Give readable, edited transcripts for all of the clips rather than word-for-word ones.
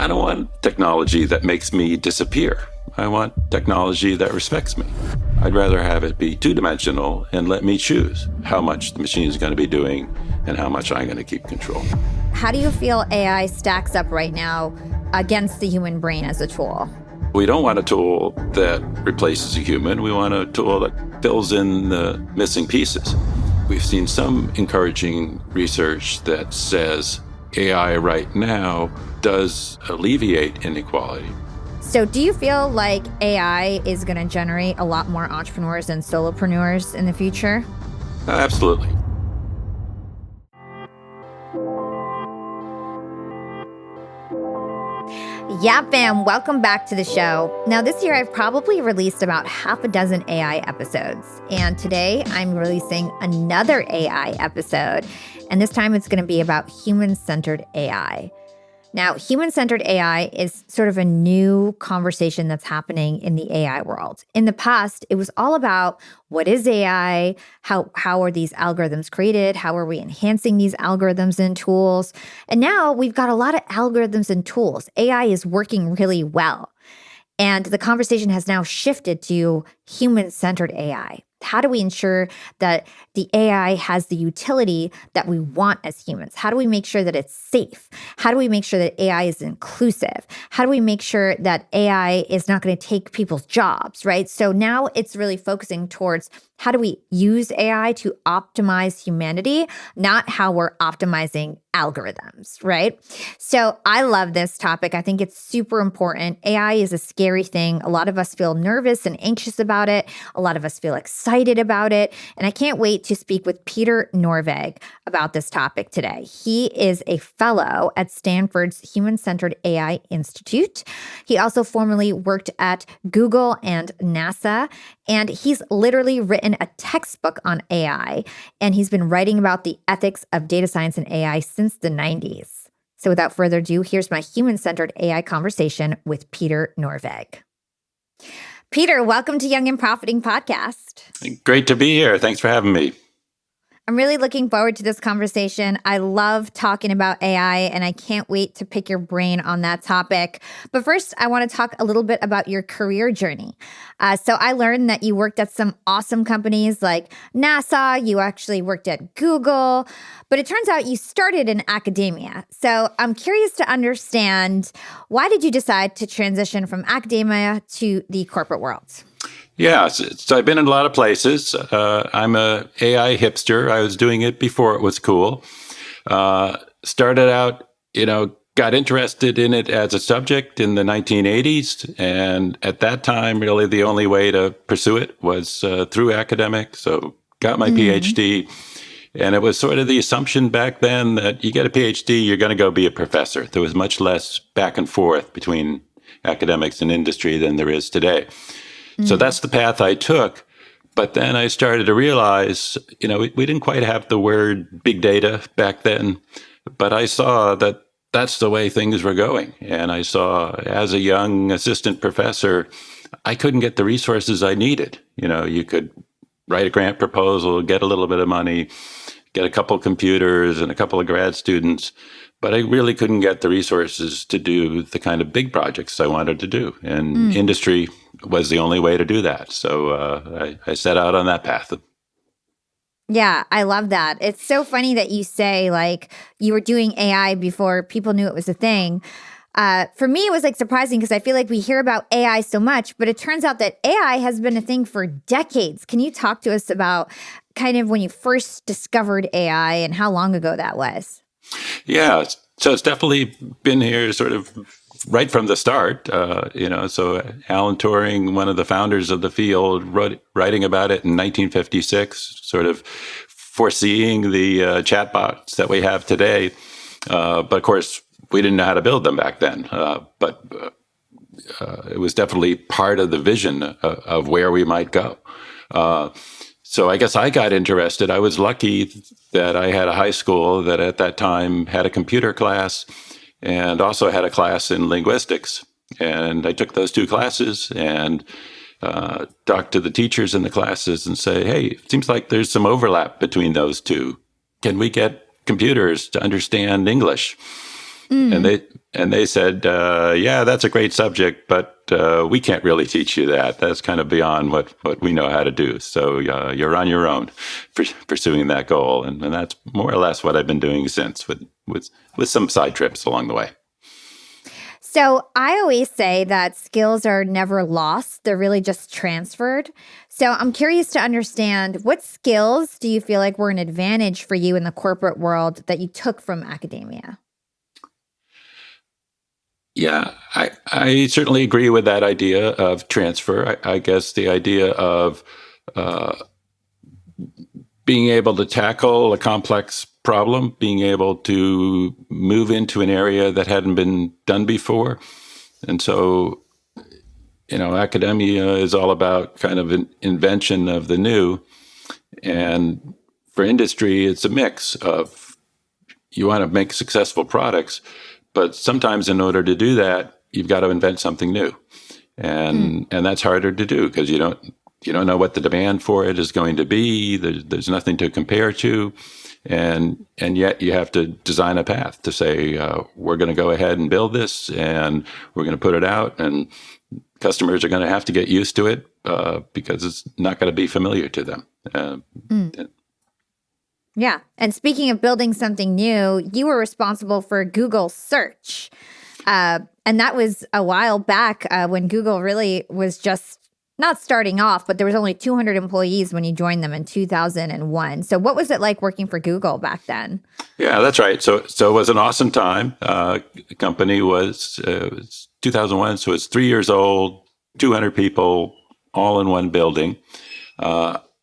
I don't want technology that makes me disappear. I want technology that respects me. I'd rather have it be two-dimensional and let me choose how much the machine is going to be doing and how much I'm going to keep control. How do you feel AI stacks up right now against the human brain as a tool? We don't want a tool that replaces a human. We want a tool that fills in the missing pieces. We've seen some encouraging research that says AI right now does alleviate inequality. So do you feel like AI is going to generate a lot more entrepreneurs and solopreneurs in the future? Absolutely. Yeah, fam, welcome back to the show. Now, this year I've probably released about half a dozen AI episodes. And today I'm releasing another AI episode. And this time it's going to be about human-centered AI. Now, human-centered AI is sort of a new conversation that's happening in the AI world. In the past, it was all about what is AI, how are these algorithms created, how are we enhancing these algorithms and tools. And now we've got a lot of algorithms and tools. AI is working really well. And the conversation has now shifted to human-centered AI. How do we ensure that the AI has the utility that we want as humans? How do we make sure that it's safe? How do we make sure that AI is inclusive? How do we make sure that AI is not going to take people's jobs, right? So now it's really focusing towards how do we use AI to optimize humanity, not how we're optimizing algorithms, right? So I love this topic. I think it's super important. AI is a scary thing. A lot of us feel nervous and anxious about it. A lot of us feel excited about it. And I can't wait to speak with Peter Norvig about this topic today. He is a fellow at Stanford's Human-Centered AI Institute. He also formerly worked at Google and NASA. And he's literally written a textbook on AI. And he's been writing about the ethics of data science and AI since the 90s. So without further ado, here's my human-centered AI conversation with Peter Norvig. Peter, welcome to Young and Profiting Podcast. Great to be here. Thanks for having me. I'm really looking forward to this conversation. I love talking about AI, and I can't wait to pick your brain on that topic. But first, I want to talk a little bit about your career journey. So I learned that you worked at some awesome companies like NASA. You actually worked at Google. But it turns out you started in academia. So I'm curious to understand, why did you decide to transition from academia to the corporate world? Yeah, so I've been in a lot of places. I'm a AI hipster. I was doing it before it was cool. Started out, got interested in it as a subject in the 1980s. And at that time, really the only way to pursue it was through academic. So got my PhD. And it was sort of the assumption back then that you get a PhD, you're going to go be a professor. There was much less back and forth between academics and industry than there is today. So that's the path I took. But then I started to realize, we didn't quite have the word big data back then, but I saw that that's the way things were going. And I saw, as a young assistant professor, I couldn't get the resources I needed. You could write a grant proposal, get a little bit of money, get a couple computers and a couple of grad students, but I really couldn't get the resources to do the kind of big projects I wanted to do. And industry was the only way to do that. So I set out on that path. Yeah, I love that. It's so funny that you say, like, you were doing AI before people knew it was a thing. For me, it was surprising because I feel like we hear about AI so much, but it turns out that AI has been a thing for decades. Can you talk to us about kind of when you first discovered AI and how long ago that was? Yeah, so it's definitely been here sort of right from the start. So Alan Turing, one of the founders of the field, writing about it in 1956, sort of foreseeing the chatbots that we have today. But of course, we didn't know how to build them back then. But it was definitely part of the vision of where we might go. So I guess I got interested. I was lucky that I had a high school that at that time had a computer class and also had a class in linguistics. And I took those two classes and talked to the teachers in the classes and say, hey, it seems like there's some overlap between those two. Can we get computers to understand English? And they said, yeah, that's a great subject, but we can't really teach you that. That's kind of beyond what we know how to do. So you're on your own pursuing that goal. And that's more or less what I've been doing since, with some side trips along the way. So I always say that skills are never lost. They're really just transferred. So I'm curious to understand, what skills do you feel like were an advantage for you in the corporate world that you took from academia? Yeah, I certainly agree with that idea of transfer. I guess the idea of being able to tackle a complex problem, being able to move into an area that hadn't been done before. And so, academia is all about kind of an invention of the new. And for industry, it's a mix of, you want to make successful products, but sometimes in order to do that, you've got to invent something new. And that's harder to do because you don't know what the demand for it is going to be. There's nothing to compare to. And yet you have to design a path to say, we're going to go ahead and build this, and we're going to put it out, and customers are going to have to get used to it because it's not going to be familiar to them. Yeah. And speaking of building something new, you were responsible for Google search. And that was a while back when Google really was just not starting off, but there was only 200 employees when you joined them in 2001. So what was it like working for Google back then? Yeah, that's right. So it was an awesome time. The company was 2001, so it's 3 years old, 200 people, all in one building.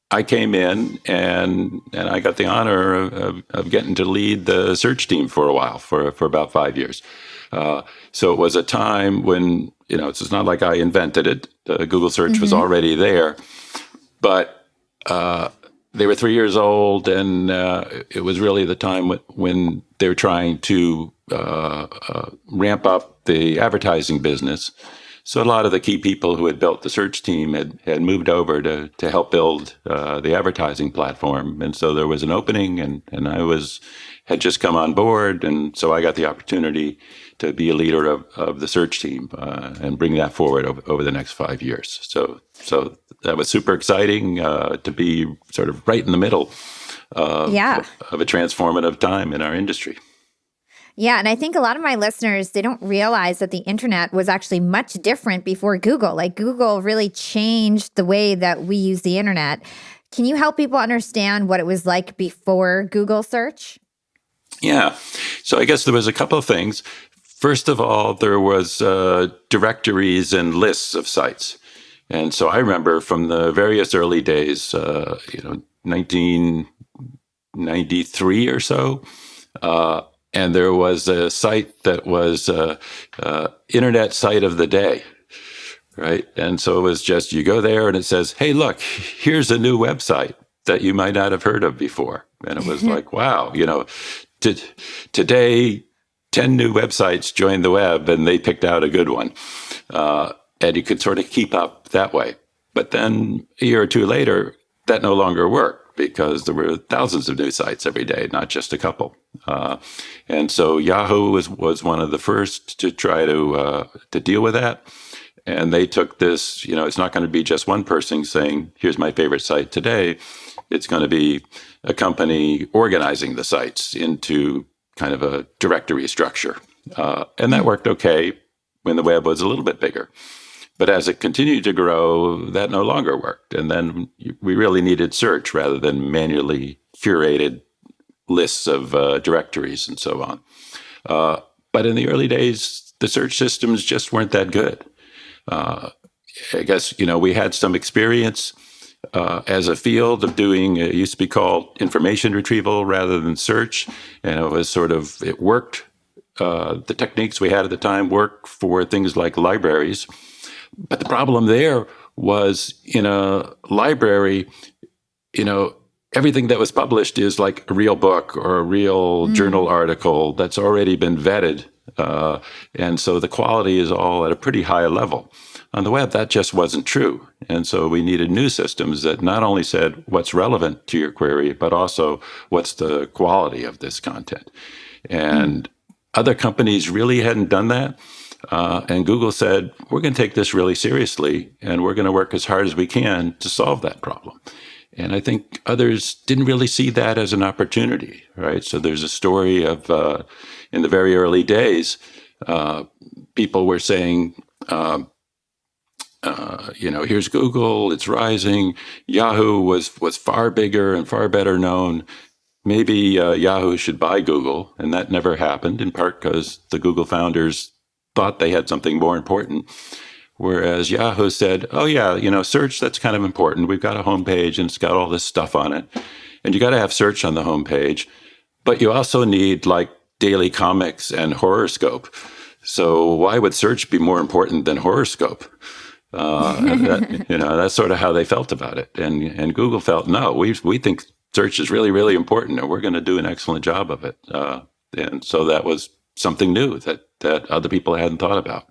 I came in and I got the honor of getting to lead the search team for a while, for about 5 years. So it was a time when, it's not like I invented it. Google search was already there, but they were 3 years old, and it was really the time when they were trying to ramp up the advertising business. So a lot of the key people who had built the search team had moved over to help build the advertising platform. And so there was an opening, and I had just come on board. And so I got the opportunity to be a leader of the search team and bring that forward over the next 5 years. So that was super exciting to be sort of right in the middle of a transformative time in our industry. Yeah, and I think a lot of my listeners, they don't realize that the internet was actually much different before Google. Like, Google really changed the way that we use the internet. Can you help people understand what it was like before Google search? Yeah. So I guess there was a couple of things. First of all, there was directories and lists of sites. And so I remember from the various early days, 1993 or so, and there was a site that was internet site of the day, right? And so it was just, you go there and it says, hey, look, here's a new website that you might not have heard of before. And it was like, wow, today, 10 new websites joined the web and they picked out a good one. And you could sort of keep up that way. But then a year or two later, that no longer worked, because there were thousands of new sites every day, not just a couple. And so Yahoo was one of the first to try to deal with that. And they took this, it's not going to be just one person saying, here's my favorite site today. It's going to be a company organizing the sites into kind of a directory structure. And that worked okay when the web was a little bit bigger. But as it continued to grow, that no longer worked. And then we really needed search rather than manually curated lists of directories and so on. But in the early days, the search systems just weren't that good. I guess, we had some experience as a field of doing, it used to be called information retrieval rather than search. And it worked. The techniques we had at the time worked for things like libraries. But the problem there was, in a library, everything that was published is like a real book or a real journal article that's already been vetted. And so the quality is all at a pretty high level. On the web, that just wasn't true. And so we needed new systems that not only said what's relevant to your query, but also what's the quality of this content. And other companies really hadn't done that. And Google said, we're going to take this really seriously, and we're going to work as hard as we can to solve that problem. And I think others didn't really see that as an opportunity, right? So there's a story of, in the very early days, people were saying, here's Google, it's rising. Yahoo was far bigger and far better known. Maybe Yahoo should buy Google, and that never happened, in part because the Google founders thought they had something more important. Whereas Yahoo said, oh yeah, search, that's kind of important. We've got a homepage and it's got all this stuff on it. And you got to have search on the homepage, but you also need like daily comics and horoscope. So why would search be more important than horoscope? That's sort of how they felt about it. And Google felt, no, we think search is really, really important, and we're going to do an excellent job of it. And so that was something new that other people hadn't thought about.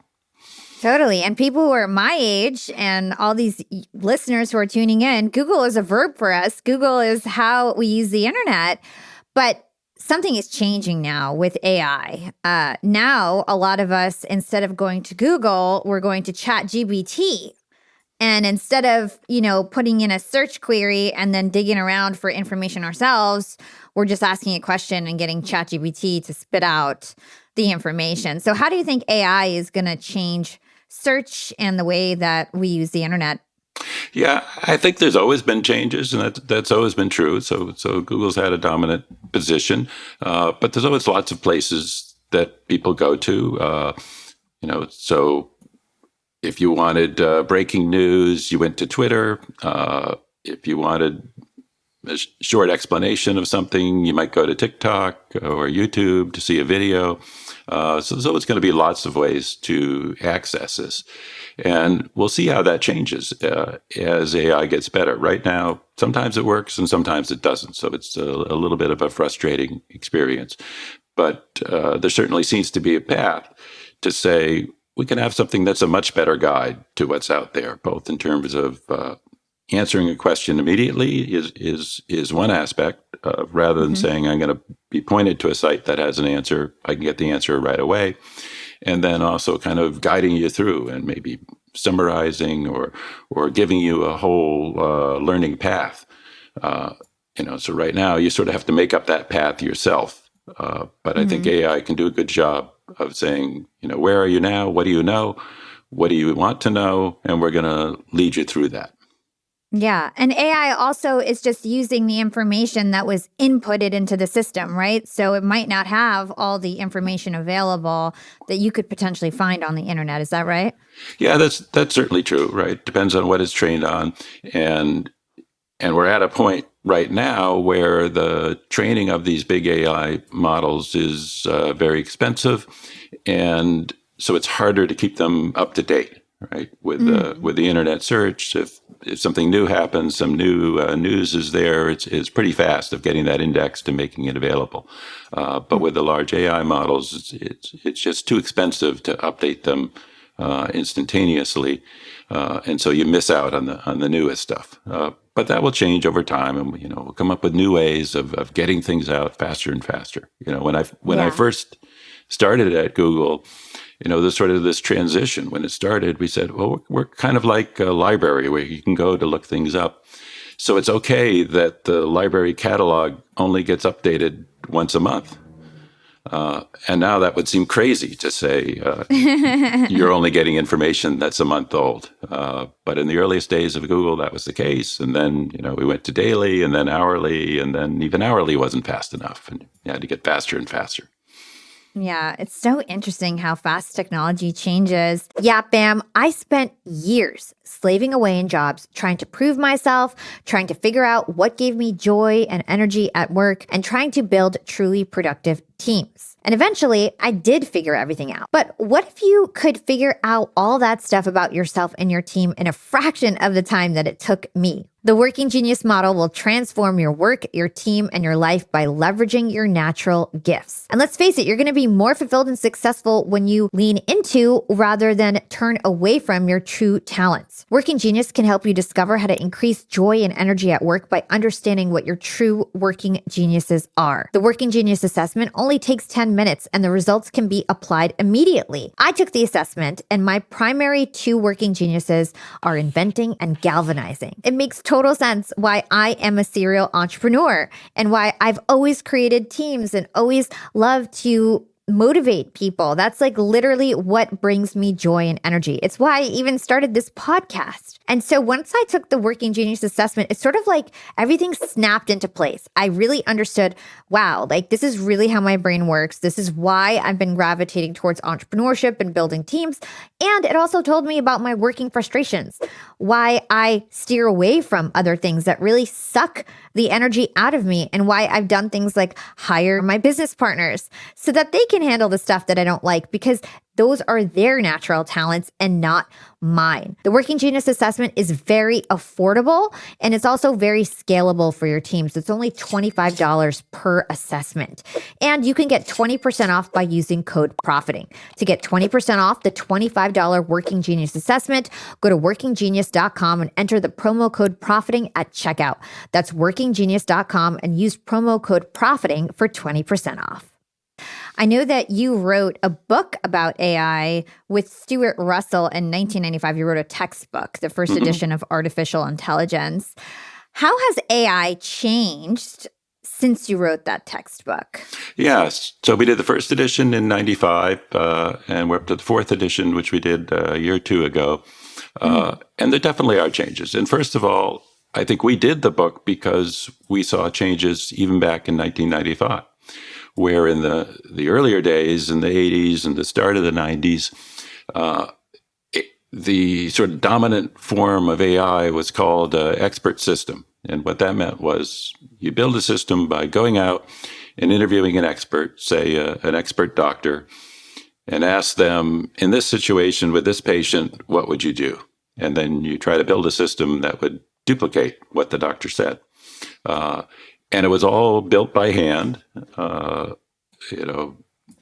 Totally. And people who are my age and all these listeners who are tuning in, Google is a verb for us. Google is how we use the internet. But something is changing now with AI. Now, a lot of us, instead of going to Google, we're going to ChatGPT. And instead of, putting in a search query and then digging around for information ourselves, we're just asking a question and getting ChatGPT to spit out the information. So how do you think AI is going to change search and the way that we use the internet? Yeah, I think there's always been changes, and that's always been true. So Google's had a dominant position, but there's always lots of places that people go to. So if you wanted breaking news, you went to Twitter. If you wanted a short explanation of something, you might go to TikTok or YouTube to see a video. So there's always going to be lots of ways to access this. And we'll see how that changes as AI gets better. Right now, sometimes it works and sometimes it doesn't. So it's a little bit of a frustrating experience. But there certainly seems to be a path to say we can have something that's a much better guide to what's out there, both in terms of answering a question immediately is one aspect, rather than saying I'm going to be pointed to a site that has an answer. I can get the answer right away. And then also kind of guiding you through and maybe summarizing or giving you a whole learning path. So right now you sort of have to make up that path yourself. But I think AI can do a good job of saying, where are you now? What do you know? What do you want to know? And we're going to lead you through that. Yeah. And AI also is just using the information that was inputted into the system, right? So it might not have all the information available that you could potentially find on the internet. Is that right? Yeah, that's certainly true, right? Depends on what it's trained on. And we're at a point right now where the training of these big AI models is very expensive. And so it's harder to keep them up to date. Right, with the internet search, if something new happens, some new news is there, it's pretty fast of getting that indexed and making it available. But with the large AI models, it's just too expensive to update them instantaneously, and so you miss out on the newest stuff. But that will change over time, and we'll come up with new ways of getting things out faster and faster. When I first started at Google, there's sort of this transition. When it started, we said, well, we're kind of like a library where you can go to look things up. So it's okay that the library catalog only gets updated once a month. And now that would seem crazy to say you're only getting information that's a month old. But in the earliest days of Google, that was the case. And then, we went to daily and then hourly, and then even hourly wasn't fast enough. And you had to get faster and faster. Yeah, it's so interesting how fast technology changes. Yeah, Bam, I spent years slaving away in jobs, trying to prove myself, trying to figure out what gave me joy and energy at work, and trying to build truly productive teams. And eventually, I did figure everything out. But what if you could figure out all that stuff about yourself and your team in a fraction of the time that it took me? The Working Genius model will transform your work, your team, and your life by leveraging your natural gifts. And let's face it, you're going to be more fulfilled and successful when you lean into rather than turn away from your true talents. habits. Working Genius can help you discover how to increase joy and energy at work by understanding what your true working geniuses are. The Working Genius assessment only takes 10 minutes and the results can be applied immediately. I took the assessment and my primary two working geniuses are inventing and galvanizing. It makes total sense why I am a serial entrepreneur and why I've always created teams and always loved to motivate people. That's like literally what brings me joy and energy. It's why I even started this podcast. And so once I took the Working Genius assessment, it's sort of like everything snapped into place. I really understood, wow, like this is really how my brain works. This is why I've been gravitating towards entrepreneurship and building teams. And it also told me about my working frustrations, why I steer away from other things that really suck the energy out of me, and why I've done things like hire my business partners so that they can handle the stuff that I don't like, because those are their natural talents and not mine. The Working Genius assessment is very affordable and it's also very scalable for your team. So it's only $25 per assessment. And you can get 20% off by using code PROFITING. To get 20% off the $25 Working Genius assessment, go to workinggenius.com and enter the promo code PROFITING at checkout. That's workinggenius.com and use promo code PROFITING for 20% off. I know that you wrote a book about AI with Stuart Russell in 1995. You wrote a textbook, the first edition of Artificial Intelligence. How has AI changed since you wrote that textbook? Yes. So we did the first edition in 95, and we're up to the fourth edition, which we did a year or two ago. And there definitely are changes. And first of all, I think we did the book because we saw changes even back in 1995. Where in the earlier days, in the 80s and the start of the 90s, the sort of dominant form of AI was called expert system. And what that meant was you build a system by going out and interviewing an expert, say an expert doctor, and ask them, in this situation with this patient, what would you do? And then you try to build a system that would duplicate what the doctor said. And it was all built by hand,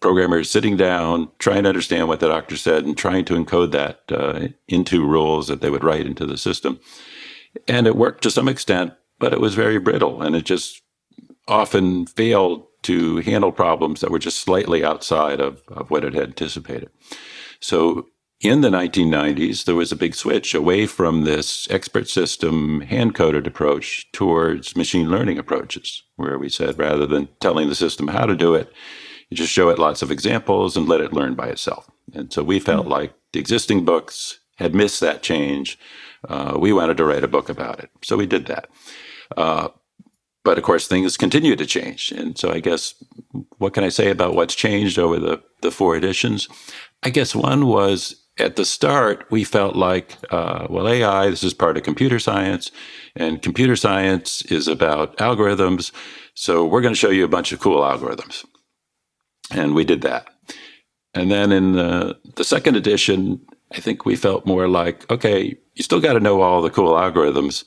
programmers sitting down, trying to understand what the doctor said and trying to encode that into rules that they would write into the system. And it worked to some extent, but it was very brittle. And it just often failed to handle problems that were just slightly outside of what it had anticipated. So in the 1990s, there was a big switch away from this expert system, hand-coded approach towards machine learning approaches, where we said rather than telling the system how to do it, you just show it lots of examples and let it learn by itself. And so we felt like the existing books had missed that change. We wanted to write a book about it. So we did that. But of course, things continue to change. And so I guess, what can I say about what's changed over the four editions? I guess one was, at the start, we felt like, AI, this is part of computer science, and computer science is about algorithms, so we're going to show you a bunch of cool algorithms. And we did that. And then in the second edition, I think we felt more like, okay, you still got to know all the cool algorithms,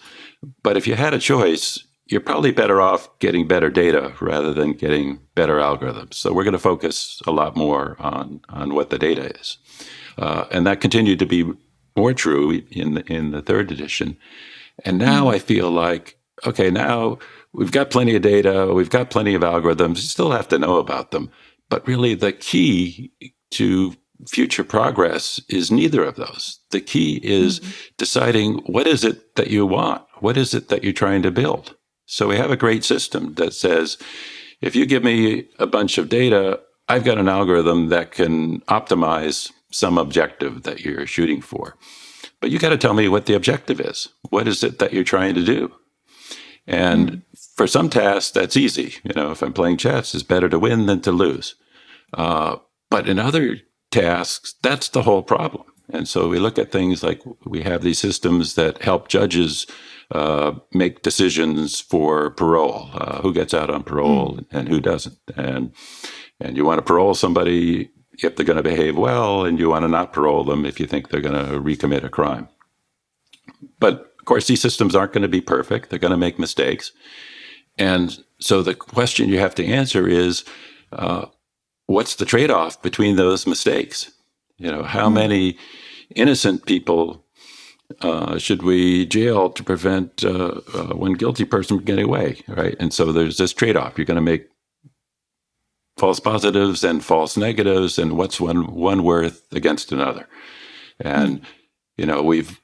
but if you had a choice, you're probably better off getting better data rather than getting better algorithms. So we're going to focus a lot more on what the data is. And that continued to be more true in the third edition. And now I feel like, okay, now we've got plenty of data, we've got plenty of algorithms, you still have to know about them. But really the key to future progress is neither of those. The key is deciding, what is it that you want? What is it that you're trying to build? So we have a great system that says, if you give me a bunch of data, I've got an algorithm that can optimize some objective that you're shooting for. But you got to tell me what the objective is. What is it that you're trying to do? And for some tasks, that's easy. If I'm playing chess, it's better to win than to lose. But in other tasks, that's the whole problem. And so we look at things like, we have these systems that help judges make decisions for parole, who gets out on parole and who doesn't. And you want to parole somebody if they're going to behave well, and you want to not parole them if you think they're going to recommit a crime. But of course, these systems aren't going to be perfect. They're going to make mistakes. And so the question you have to answer is, what's the trade-off between those mistakes? How many innocent people should we jail to prevent one guilty person from getting away, right? And so there's this trade-off. You're going to make false positives and false negatives, and what's one worth against another? And we've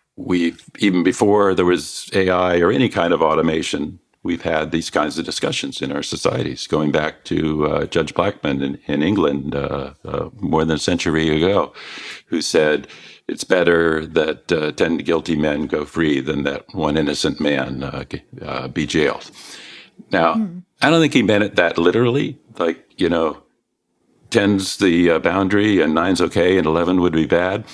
even before there was AI or any kind of automation, we've had these kinds of discussions in our societies, going back to Judge Blackmun in England more than a century ago, who said it's better that 10 guilty men go free than that one innocent man be jailed. Now, I don't think he meant it that literally, like, 10's the boundary and 9's okay and 11 would be bad.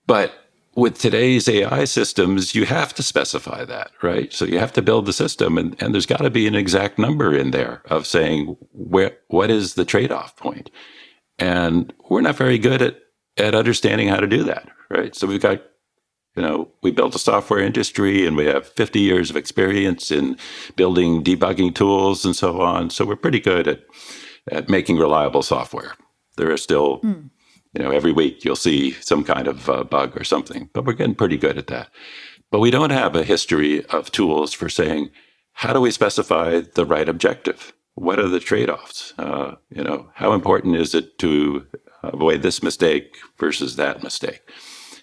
But with today's AI systems, you have to specify that, right? So you have to build the system, and there's got to be an exact number in there of saying what is the trade-off point. And we're not very good at understanding how to do that, right? So we've got, we built a software industry, and we have 50 years of experience in building debugging tools and so on. So we're pretty good at making reliable software. There are still, every week you'll see some kind of bug or something, but we're getting pretty good at that. But we don't have a history of tools for saying, how do we specify the right objective? What are the trade-offs? How important is it to avoid this mistake versus that mistake?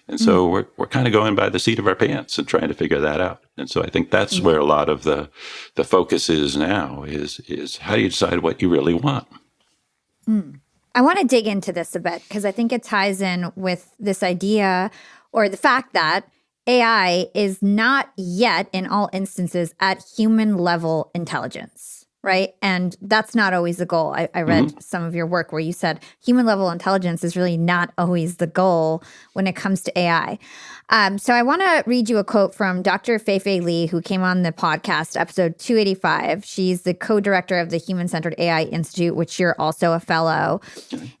And so we're kind of going by the seat of our pants and trying to figure that out. And so I think that's where a lot of the focus is now is how do you decide what you really want? I want to dig into this a bit because I think it ties in with this idea or the fact that AI is not yet in all instances at human level intelligence, right? And that's not always the goal. I read some of your work where you said human level intelligence is really not always the goal when it comes to AI. So I want to read you a quote from Dr. Fei-Fei Li, who came on the podcast, episode 285. She's the co-director of the Human-Centered AI Institute, which you're also a fellow.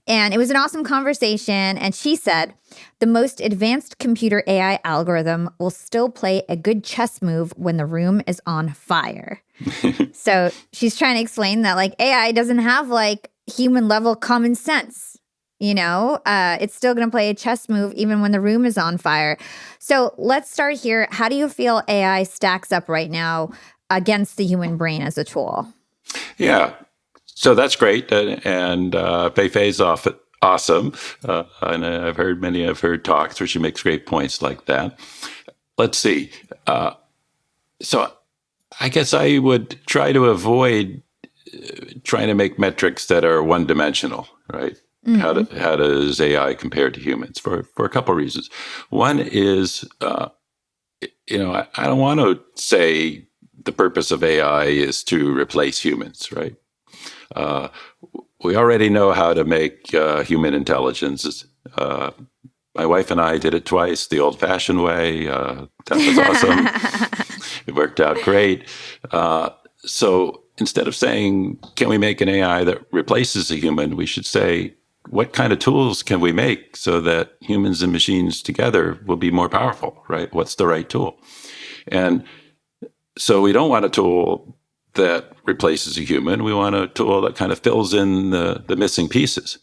And it was an awesome conversation. And she said, the most advanced computer AI algorithm will still play a good chess move when the room is on fire. So she's trying to explain that AI doesn't have human level common sense. It's still going to play a chess move even when the room is on fire. So let's start here. How do you feel AI stacks up right now against the human brain as a tool? Yeah, so that's great. And Fei-Fei's awesome. And I've heard many of her talks where she makes great points like that. Let's see. So I guess I would try to avoid trying to make metrics that are one-dimensional, right? How does AI compare to humans? For a couple of reasons. One is, I don't want to say the purpose of AI is to replace humans, right? We already know how to make human intelligence. My wife and I did it twice the old-fashioned way. That was awesome. It worked out great. So instead of saying, can we make an AI that replaces a human, we should say, what kind of tools can we make so that humans and machines together will be more powerful, right? What's the right tool? And so we don't want a tool that replaces a human. We want a tool that kind of fills in the missing pieces.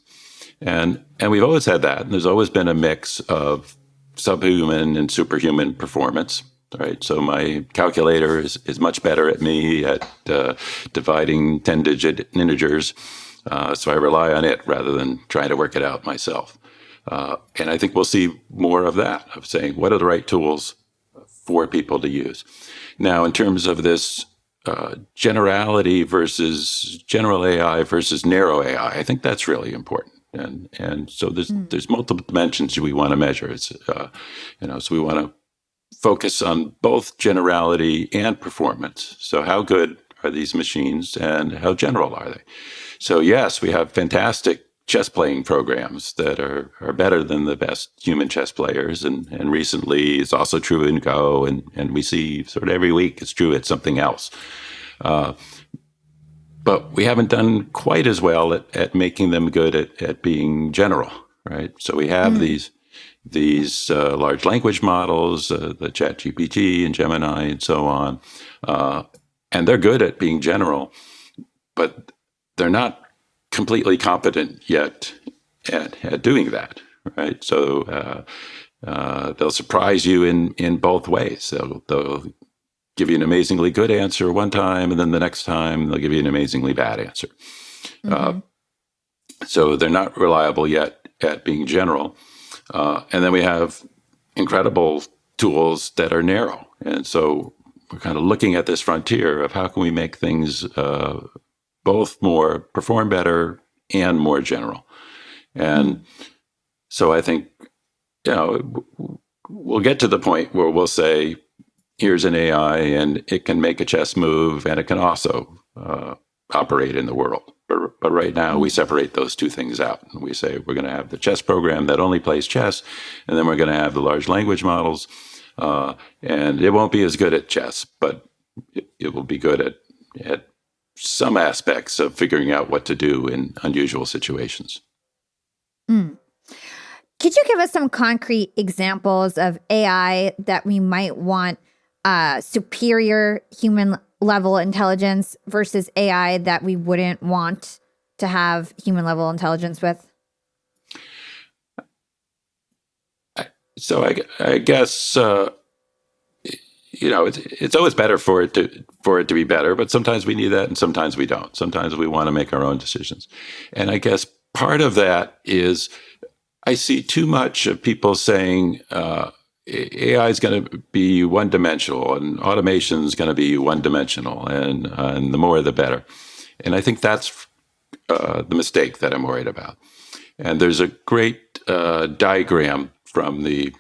And we've always had that. And there's always been a mix of subhuman and superhuman performance, right? So my calculator is much better at me at dividing 10-digit integers. So I rely on it rather than trying to work it out myself. And I think we'll see more of that, of saying, what are the right tools for people to use? Now, in terms of this generality versus general AI versus narrow AI, I think that's really important. And so there's multiple dimensions we want to measure. It's, so we want to focus on both generality and performance. So how good are these machines and how general are they? So yes, we have fantastic chess playing programs that are better than the best human chess players. And recently it's also true in Go. And we see sort of every week it's true at something else. But we haven't done quite as well at making them good at being general, right? So we have these large language models, the ChatGPT and Gemini and so on. And they're good at being general, but they're not completely competent yet at doing that, right? So They'll surprise you in both ways. They'll give you an amazingly good answer one time, and then the next time they'll give you an amazingly bad answer. So they're not reliable yet at being general. And then we have incredible tools that are narrow. And so we're kind of looking at this frontier of how can we make things both perform better and more general. And so I think, we'll get to the point where we'll say, here's an AI and it can make a chess move and it can also operate in the world. But right now we separate those two things out. And we say we're going to have the chess program that only plays chess, and then we're going to have the large language models. And it won't be as good at chess, but it will be good at some aspects of figuring out what to do in unusual situations. Could you give us some concrete examples of AI that we might want superior human level intelligence versus AI that we wouldn't want to have human level intelligence with? So I guess it's always better for it to be better, but sometimes we need that and sometimes we don't. Sometimes we want to make our own decisions, and I guess part of that is I see too much of people saying AI is going to be one-dimensional and automation is going to be one-dimensional, and the more the better. And I think that's the mistake that I'm worried about. And there's a great diagram from the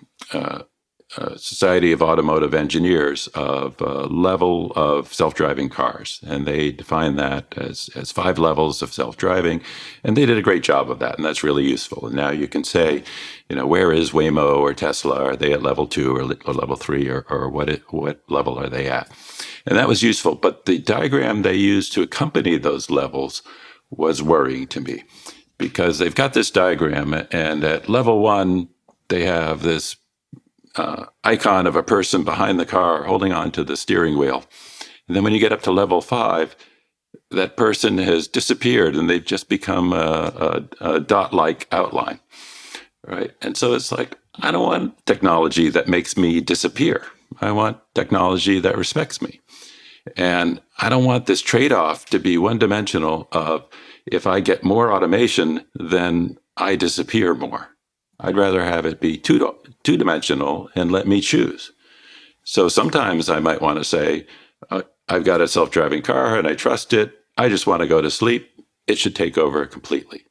Society of Automotive Engineers of level of self-driving cars. And they define that as 5 levels of self-driving. And they did a great job of that. And that's really useful. And now you can say, where is Waymo or Tesla? Are they at level 2 or level 3 or what level are they at? And that was useful. But the diagram they used to accompany those levels was worrying to me, because they've got this diagram, and at level 1, they have this icon of a person behind the car holding on to the steering wheel. And then when you get up to level 5, that person has disappeared and they've just become a dot-like outline, right? And so it's like, I don't want technology that makes me disappear. I want technology that respects me. And I don't want this trade-off to be one-dimensional of, if I get more automation, then I disappear more. I'd rather have it be two-dimensional and let me choose. So sometimes I might want to say, I've got a self-driving car and I trust it. I just want to go to sleep. It should take over completely.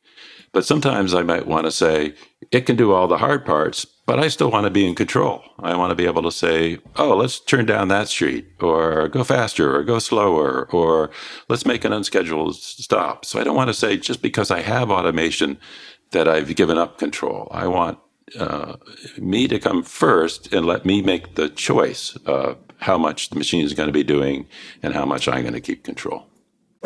But sometimes I might want to say, it can do all the hard parts, but I still want to be in control. I want to be able to say, oh, let's turn down that street, or go faster, or go slower, or let's make an unscheduled stop. So I don't want to say, just because I have automation, that I've given up control. I want me to come first and let me make the choice of how much the machine is going to be doing and how much I'm going to keep control.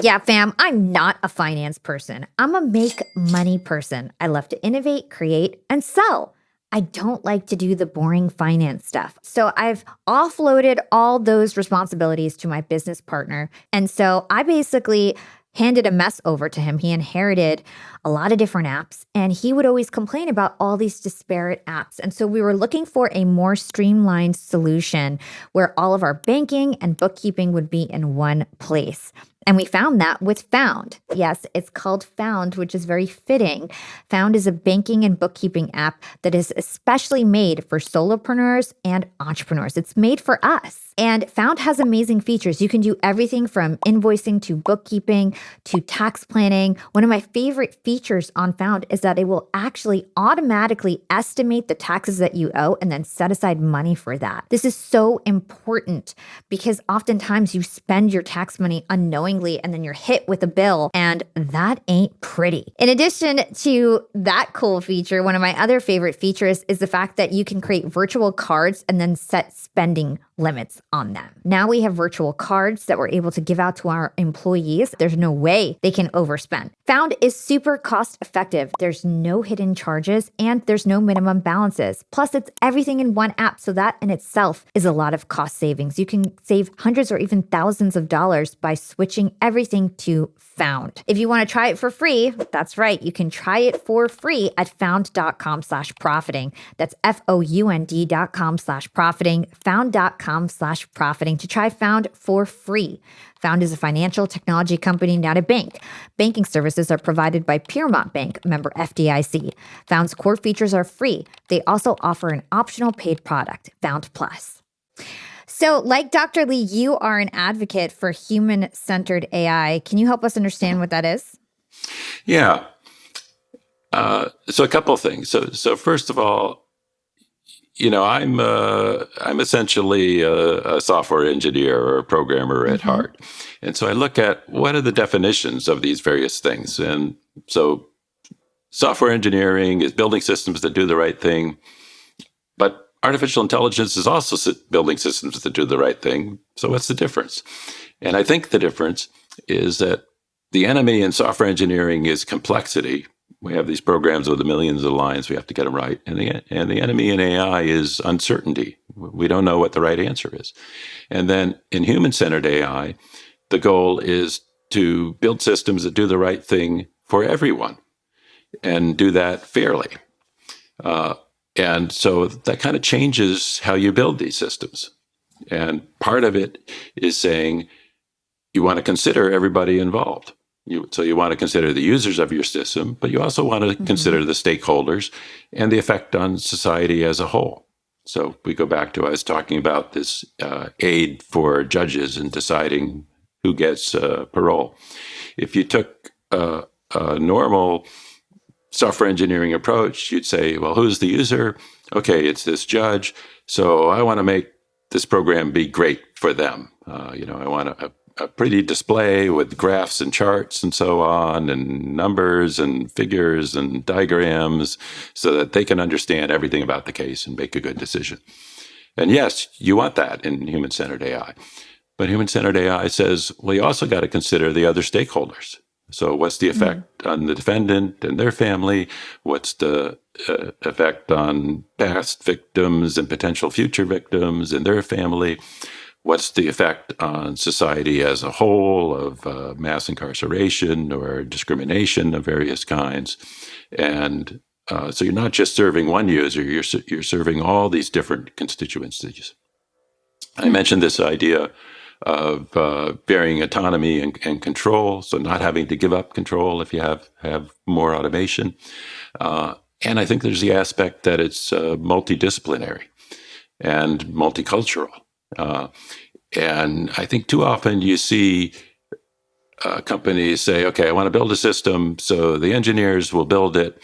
Yeah, fam, I'm not a finance person. I'm a make money person. I love to innovate, create, and sell. I don't like to do the boring finance stuff. So I've offloaded all those responsibilities to my business partner. And so I basically handed a mess over to him. He inherited a lot of different apps, and he would always complain about all these disparate apps. And so we were looking for a more streamlined solution where all of our banking and bookkeeping would be in one place. And we found that with Found. Yes, it's called Found, which is very fitting. Found is a banking and bookkeeping app that is especially made for solopreneurs and entrepreneurs. It's made for us. And Found has amazing features. You can do everything from invoicing to bookkeeping to tax planning. One of my favorite features on Found is that it will actually automatically estimate the taxes that you owe and then set aside money for that. This is so important because oftentimes you spend your tax money unknowingly and then you're hit with a bill, and that ain't pretty. In addition to that cool feature, one of my other favorite features is the fact that you can create virtual cards and then set spending limits on them. Now we have virtual cards that we're able to give out to our employees. There's no way they can overspend. Found is super cost effective. There's no hidden charges and there's no minimum balances. Plus, it's everything in one app. So that in itself is a lot of cost savings. You can save hundreds or even thousands of dollars by switching everything to Found. If you want to try it for free, that's right. You can try it for free at found.com/profiting. That's FOUND.com/profiting, found.com/profiting to try Found for free. Found is a financial technology company, not a bank. Banking services are provided by Piermont Bank, member FDIC. Found's core features are free. They also offer an optional paid product, Found Plus. So, like Dr. Lee, you are an advocate for human-centered AI. Can you help us understand what that is? Yeah. So a couple of things. So first of all, I'm essentially a software engineer or a programmer at heart, and so I look at what are the definitions of these various things. And so, software engineering is building systems that do the right thing, but artificial intelligence is also building systems that do the right thing. So what's the difference? And I think the difference is that the enemy in software engineering is complexity. We have these programs with millions of lines. We have to get them right. And the enemy in AI is uncertainty. We don't know what the right answer is. And then in human-centered AI, the goal is to build systems that do the right thing for everyone and do that fairly. And so that kind of changes how you build these systems. And part of it is saying you want to consider everybody involved. So you want to consider the users of your system, but you also want to consider the stakeholders and the effect on society as a whole. So we go back to, I was talking about this aid for judges in deciding who gets parole. If you took a normal software engineering approach, you'd say, well, who's the user? Okay, it's this judge. So I want to make this program be great for them. I want a pretty display with graphs and charts and so on, and numbers and figures and diagrams so that they can understand everything about the case and make a good decision. And yes, you want that in human-centered AI. But human-centered AI says, well, you also got to consider the other stakeholders. So what's the effect on the defendant and their family? What's the effect on past victims and potential future victims and their family? What's the effect on society as a whole of mass incarceration or discrimination of various kinds? And so you're not just serving one user, you're serving all these different constituencies. I mentioned this idea of varying autonomy and control, so not having to give up control if you have more automation. And I think there's the aspect that it's multidisciplinary and multicultural. And I think too often you see companies say, okay, I want to build a system, so the engineers will build it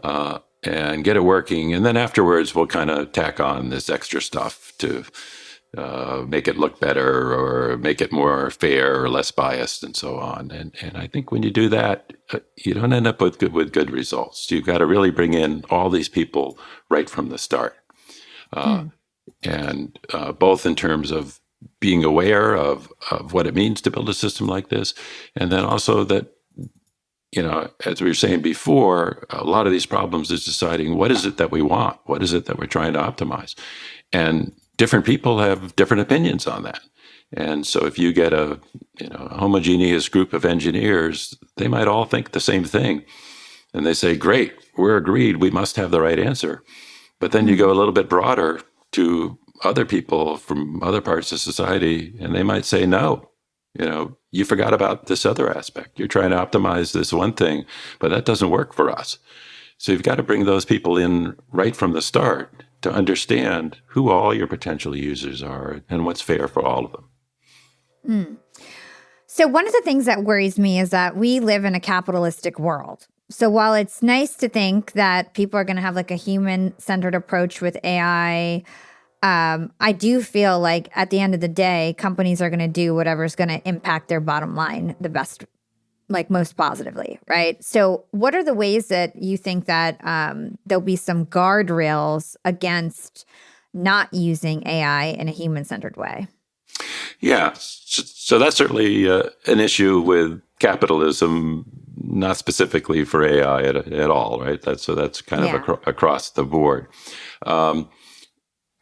and get it working, and then afterwards we'll kind of tack on this extra stuff to make it look better or make it more fair or less biased and so on. And I think when you do that, you don't end up with good results. You've got to really bring in all these people right from the start. And both in terms of being aware of what it means to build a system like this, and then also that, as we were saying before, a lot of these problems is deciding what is it that we want? What is it that we're trying to optimize? And different people have different opinions on that. And so if you get a homogeneous group of engineers, they might all think the same thing. And they say, great, we're agreed, we must have the right answer. But then you go a little bit broader to other people from other parts of society, and they might say, no, you forgot about this other aspect. You're trying to optimize this one thing, but that doesn't work for us. So you've got to bring those people in right from the start to understand who all your potential users are and what's fair for all of them. So one of the things that worries me is that we live in a capitalistic world. So while it's nice to think that people are going to have like a human-centered approach with AI, I do feel like at the end of the day, companies are going to do whatever's going to impact their bottom line the best, like most positively, right? So what are the ways that you think that there'll be some guardrails against not using AI in a human-centered way? Yeah, so that's certainly an issue with capitalism not specifically for AI at all, right? That's kind of across the board.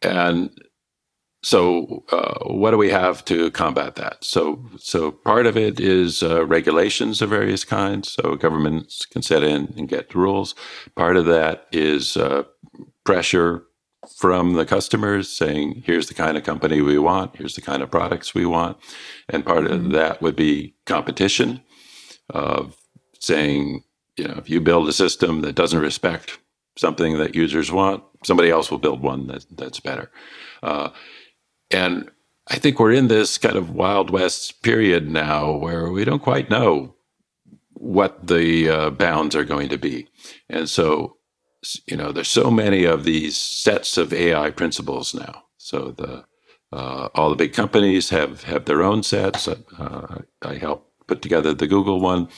And so what do we have to combat that? So part of it is regulations of various kinds. So governments can set in and get rules. Part of that is pressure from the customers saying, here's the kind of company we want, here's the kind of products we want. And part of that would be competition of saying, if you build a system that doesn't respect something that users want, somebody else will build one that's better. And I think we're in this kind of Wild West period now where we don't quite know what the bounds are going to be. And so, there's so many of these sets of AI principles now. So all the big companies have their own sets. I helped put together the Google one.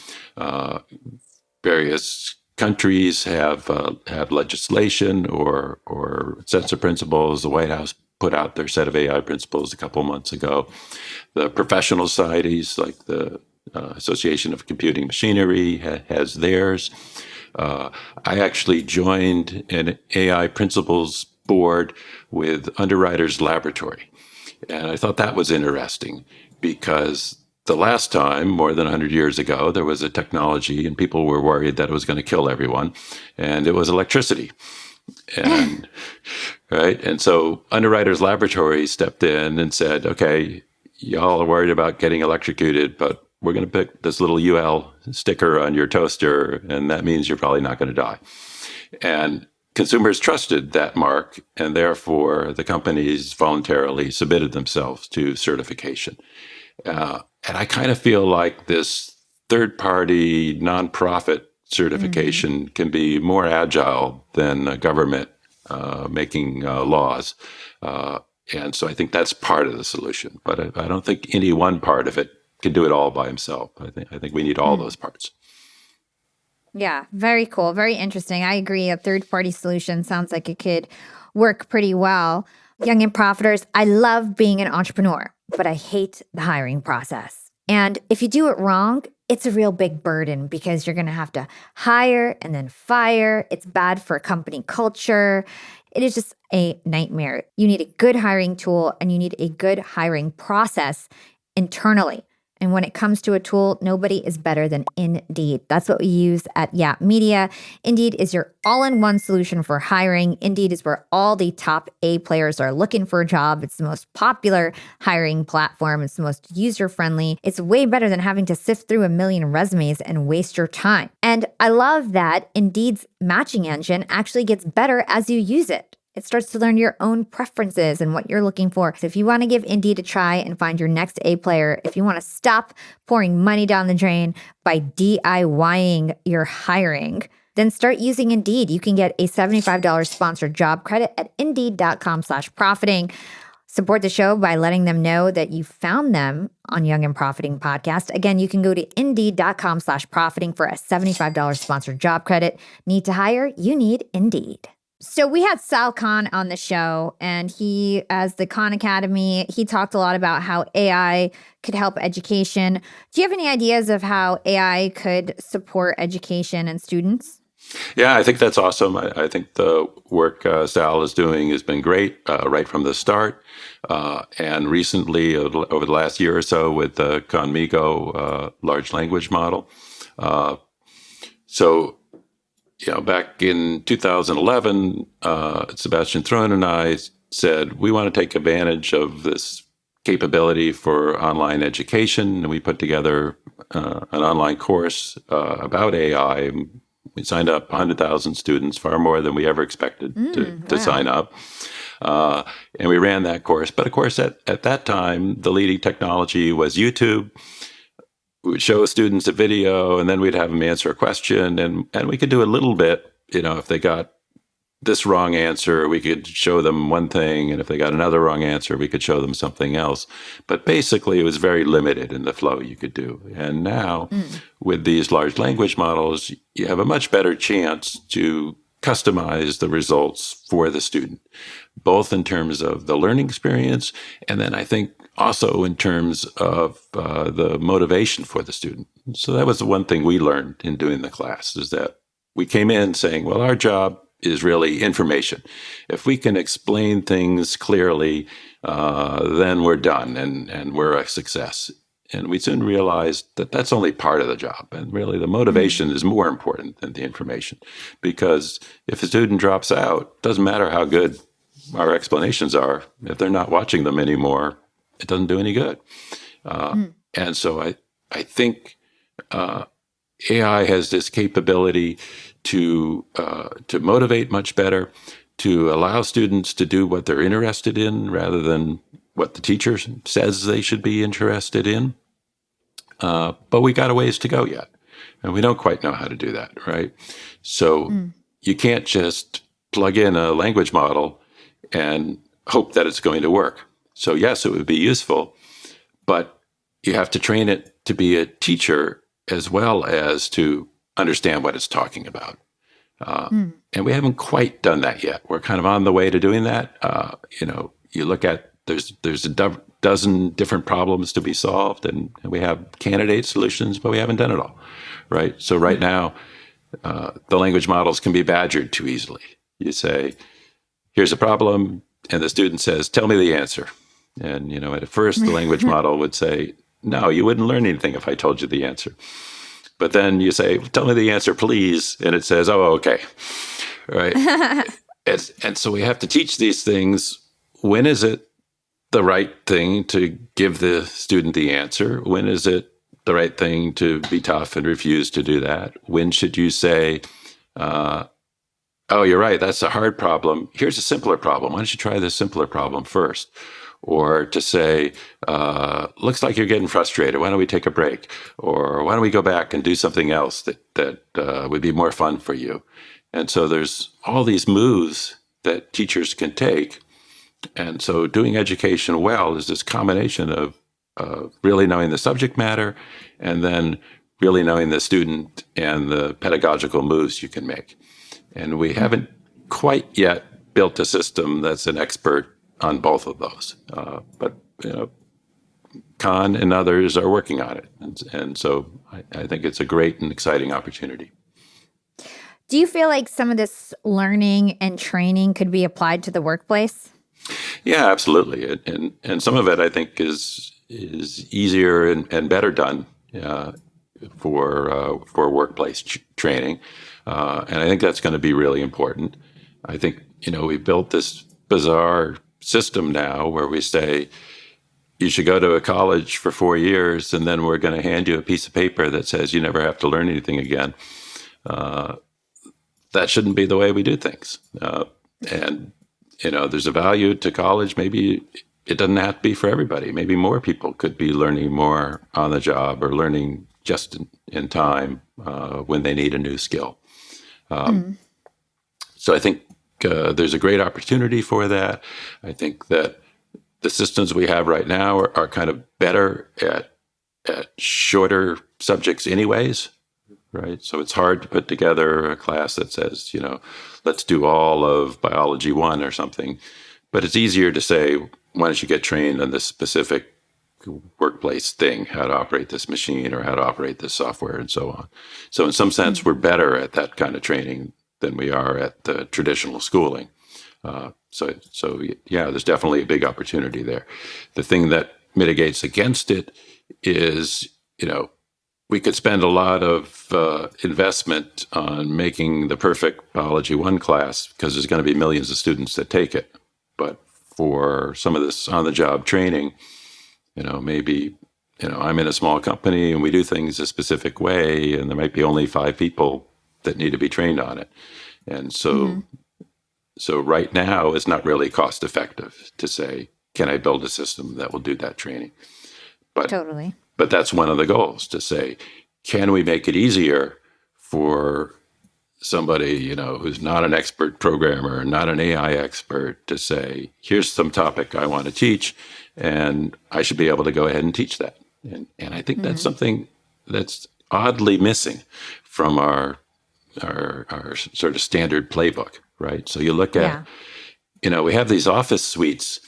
Various countries have legislation or sets of principles. The White House put out their set of AI principles a couple months ago. The professional societies, like the Association of Computing Machinery, has theirs. I actually joined an AI principles board with Underwriters Laboratory. And I thought that was interesting because the last time, more than 100 years ago, there was a technology and people were worried that it was going to kill everyone, and it was electricity. And right. And so Underwriters Laboratory stepped in and said, okay, y'all are worried about getting electrocuted, but we're going to pick this little UL sticker on your toaster, and that means you're probably not going to die. And consumers trusted that mark, and therefore the companies voluntarily submitted themselves to certification. And I kind of feel like this third-party nonprofit certification can be more agile than a government making laws. And so I think that's part of the solution. But I don't think any one part of it can do it all by himself. I think we need all those parts. Yeah, very cool. Very interesting. I agree. A third-party solution sounds like it could work pretty well. Young and profiters, I love being an entrepreneur, but I hate the hiring process. And if you do it wrong, it's a real big burden because you're going to have to hire and then fire. It's bad for company culture. It is just a nightmare. You need a good hiring tool and you need a good hiring process internally. And when it comes to a tool, nobody is better than Indeed. That's what we use at Yap Media. Indeed is your all-in-one solution for hiring. Indeed is where all the top A players are looking for a job. It's the most popular hiring platform. It's the most user-friendly. It's way better than having to sift through a million resumes and waste your time. And I love that Indeed's matching engine actually gets better as you use it. It starts to learn your own preferences and what you're looking for. So if you want to give Indeed a try and find your next A player, if you want to stop pouring money down the drain by DIYing your hiring, then start using Indeed. You can get a $75 sponsored job credit at Indeed.com/profiting. Support the show by letting them know that you found them on Young and Profiting Podcast. Again, you can go to Indeed.com/profiting for a $75 sponsored job credit. Need to hire? You need Indeed. So we had Sal Khan on the show, and he, as the Khan Academy, he talked a lot about how AI could help education. Do you have any ideas of how AI could support education and students? Yeah, I think that's awesome. I think the work Sal is doing has been great right from the start. And recently, over the last year or so, with the Conmigo large language model. Back in 2011, Sebastian Thrun and I said, we want to take advantage of this capability for online education. And we put together an online course about AI. We signed up 100,000 students, far more than we ever expected to sign up. And we ran that course. But of course, at that time, the leading technology was YouTube. We would show students a video, and then we'd have them answer a question. And we could do a little bit, if they got this wrong answer, we could show them one thing. And if they got another wrong answer, we could show them something else. But basically, it was very limited in the flow you could do. And now, with these large language models, you have a much better chance to customize the results for the student, both in terms of the learning experience, and then I think also in terms of the motivation for the student. So that was the one thing we learned in doing the class, is that we came in saying, well, our job is really information. If we can explain things clearly, then we're done and we're a success. And we soon realized that that's only part of the job. And really the motivation is more important than the information. Because if a student drops out, it doesn't matter how good our explanations are. If they're not watching them anymore, it doesn't do any good. And so I think AI has this capability to motivate much better, to allow students to do what they're interested in rather than what the teacher says they should be interested in. But we got a ways to go yet. And we don't quite know how to do that, right? So you can't just plug in a language model and hope that it's going to work. So yes, it would be useful, but you have to train it to be a teacher as well as to understand what it's talking about. And we haven't quite done that yet. We're kind of on the way to doing that. You look at, there's a dozen different problems to be solved, and we have candidate solutions, but we haven't done it all, right? So right now, the language models can be badgered too easily. You say, here's a problem, and the student says, tell me the answer. And, at first the language model would say, no, you wouldn't learn anything if I told you the answer. But then you say, tell me the answer, please. And it says, oh, okay. Right. And so we have to teach these things. When is it the right thing to give the student the answer? When is it the right thing to be tough and refuse to do that? When should you say, oh, you're right, that's a hard problem. Here's a simpler problem. Why don't you try this simpler problem first? Or to say, looks like you're getting frustrated. Why don't we take a break? Or why don't we go back and do something else that would be more fun for you? And so there's all these moves that teachers can take. And so doing education well is this combination of really knowing the subject matter and then really knowing the student and the pedagogical moves you can make. And we haven't quite yet built a system that's an expert on both of those. But Khan and others are working on it. And so I think it's a great and exciting opportunity. Do you feel like some of this learning and training could be applied to the workplace? Yeah, absolutely. And some of it I think is easier and better done for workplace training. And I think that's going to be really important. I think, we built this bizarre system now where we say you should go to a college for 4 years and then we're going to hand you a piece of paper that says you never have to learn anything again. That shouldn't be the way we do things. And there's a value to college. Maybe it doesn't have to be for everybody. Maybe more people could be learning more on the job or learning just in time when they need a new skill. So I think there's a great opportunity for that. I think that the systems we have right now are kind of better at shorter subjects anyways, right? So it's hard to put together a class that says, let's do all of biology 1 or something. But it's easier to say, why don't you get trained on this specific workplace thing, how to operate this machine or how to operate this software and so on. So in some sense, we're better at that kind of training than we are at the traditional schooling. So yeah, there's definitely a big opportunity there. The thing that mitigates against it is, we could spend a lot of investment on making the perfect biology 1 class because there's going to be millions of students that take it. But for some of this on-the-job training, maybe, I'm in a small company and we do things a specific way and there might be only 5 people that need to be trained on it. And so, so right now it's not really cost effective to say, can I build a system that will do that training? But Totally. But that's one of the goals, to say, can we make it easier for somebody, who's not an expert programmer, not an AI expert, to say, here's some topic I want to teach, and I should be able to go ahead and teach that. And I think that's something that's oddly missing from our our sort of standard playbook, right? So you look Yeah. at, we have these Office suites,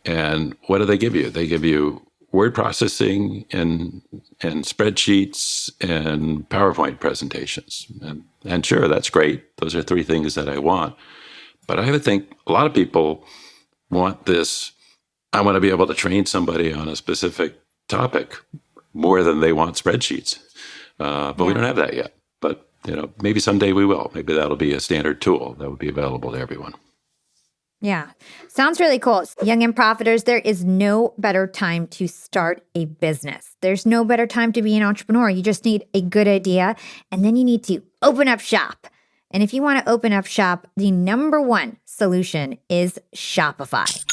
and what do they give you? They give you word processing and spreadsheets and PowerPoint presentations. And sure, that's great. Those are three things that I want. But I would think a lot of people want this. I want to be able to train somebody on a specific topic more than they want spreadsheets. But we don't have that yet. But, maybe someday we will. Maybe that'll be a standard tool that would be available to everyone. Yeah. Sounds really cool. Young and profiters, there is no better time to start a business. There's no better time to be an entrepreneur. You just need a good idea, and then you need to open up shop. And if you want to open up shop, the number one solution is Shopify.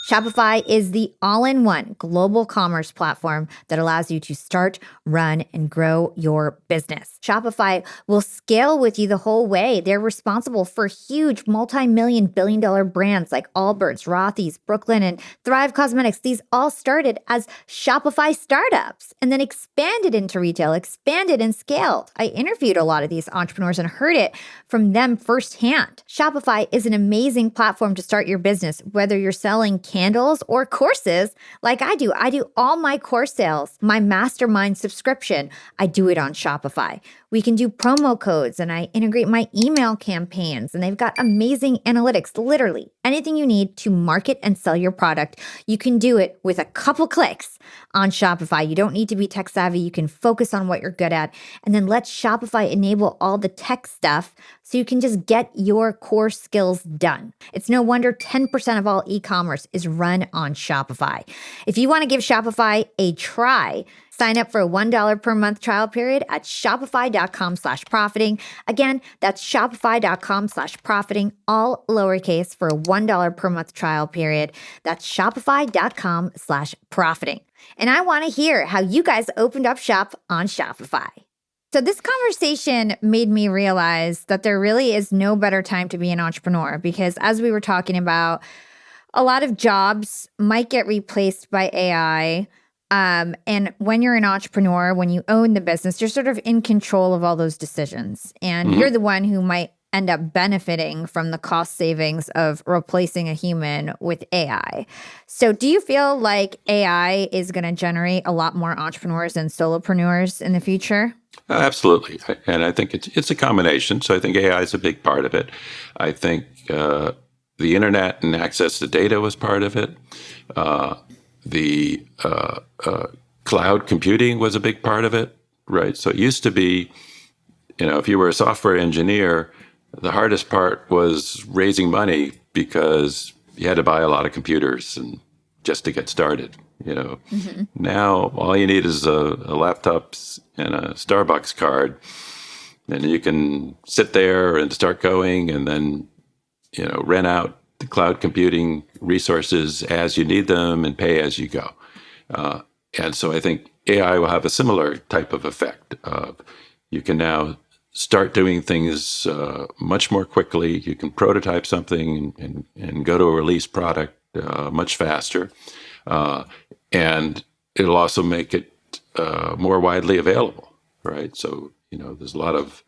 Shopify is the all-in-one global commerce platform that allows you to start, run, and grow your business. Shopify will scale with you the whole way. They're responsible for huge multi-million, billion-dollar brands like Allbirds, Rothy's, Brooklyn, and Thrive Cosmetics. These all started as Shopify startups and then expanded into retail, expanded and scaled. I interviewed a lot of these entrepreneurs and heard it from them firsthand. Shopify is an amazing platform to start your business, whether you're selling candles or courses like I do. I do all my course sales, my mastermind subscription. I do it on Shopify. We can do promo codes and I integrate my email campaigns, and they've got amazing analytics. Literally anything you need to market and sell your product, you can do it with a couple clicks on Shopify. You don't need to be tech savvy. You can focus on what you're good at, and then let Shopify enable all the tech stuff so you can just get your core skills done. It's no wonder 10% of all e-commerce is run on Shopify. If you want to give Shopify a try, sign up for a $1 per month trial period at shopify.com/profiting. Again, that's shopify.com/profiting, all lowercase, for a $1 per month trial period. That's shopify.com/profiting. And I want to hear how you guys opened up shop on Shopify. So this conversation made me realize that there really is no better time to be an entrepreneur, because as we were talking about, a lot of jobs might get replaced by AI. And when you're an entrepreneur, when you own the business, you're sort of in control of all those decisions. And you're the one who might end up benefiting from the cost savings of replacing a human with AI. So do you feel like AI is going to generate a lot more entrepreneurs and solopreneurs in the future? Absolutely. And I think it's a combination. So I think AI is a big part of it. I think the internet and access to data was part of it. The cloud computing was a big part of it, right? So it used to be, if you were a software engineer, the hardest part was raising money because you had to buy a lot of computers and just to get started. Now all you need is a laptop and a Starbucks card, and you can sit there and start going, and then rent out the cloud computing resources as you need them and pay as you go. And so I think AI will have a similar type of effect. You can now start doing things much more quickly. You can prototype something and go to a release product much faster. And it'll also make it more widely available, right? So, there's a lot of,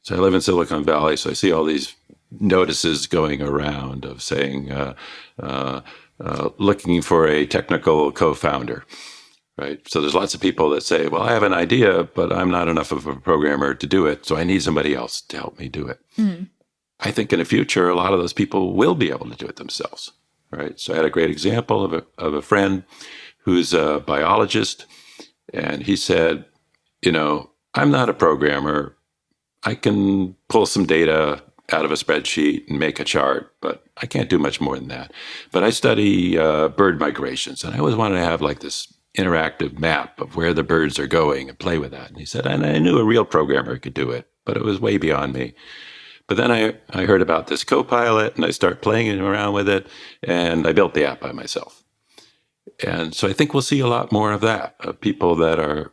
so I live in Silicon Valley, so I see all these notices going around of saying, looking for a technical co-founder, right? So there's lots of people that say, well, I have an idea, but I'm not enough of a programmer to do it, so I need somebody else to help me do it. I think in the future, a lot of those people will be able to do it themselves, right? So I had a great example of a friend who's a biologist, and he said, I'm not a programmer. I can pull some data out of a spreadsheet and make a chart, but I can't do much more than that. But I study bird migrations, and I always wanted to have like this interactive map of where the birds are going and play with that. And he said, and I knew a real programmer could do it, but it was way beyond me. But then I heard about this Copilot, and I started playing around with it, and I built the app by myself. And so I think we'll see a lot more of that, of people that are,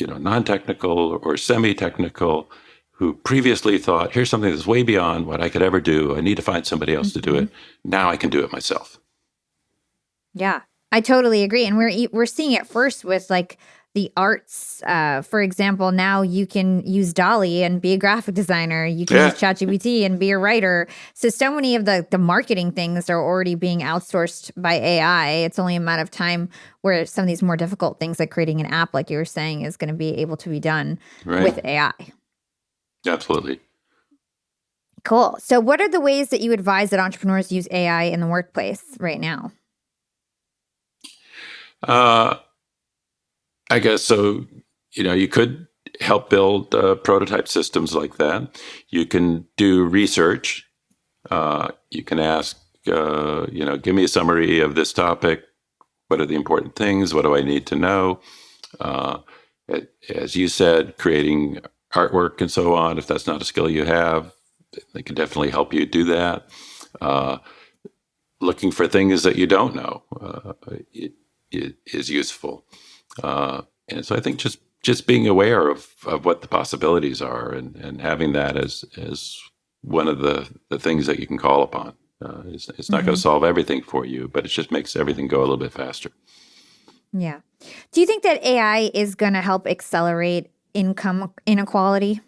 non-technical or semi-technical, who previously thought, here's something that's way beyond what I could ever do. I need to find somebody else to do it. Now I can do it myself. Yeah, I totally agree. And we're seeing it first with like the arts. For example, now you can use Dolly and be a graphic designer. You can use ChatGPT and be a writer. So many of the marketing things are already being outsourced by AI. It's only a matter of time where some of these more difficult things like creating an app, like you were saying, is going to be able to be done with AI. Absolutely. Cool. So what are the ways that you advise that entrepreneurs use AI in the workplace right now? I guess so. You could help build prototype systems like that. You can do research. You can ask, give me a summary of this topic. What are the important things? What do I need to know? As you said, creating artwork and so on, if that's not a skill you have, they can definitely help you do that. Looking for things that you don't know it is useful. And so I think just being aware of what the possibilities are and having that as one of the things that you can call upon. It's not going to solve everything for you, but it just makes everything go a little bit faster. Yeah. Do you think that AI is going to help accelerate income inequality?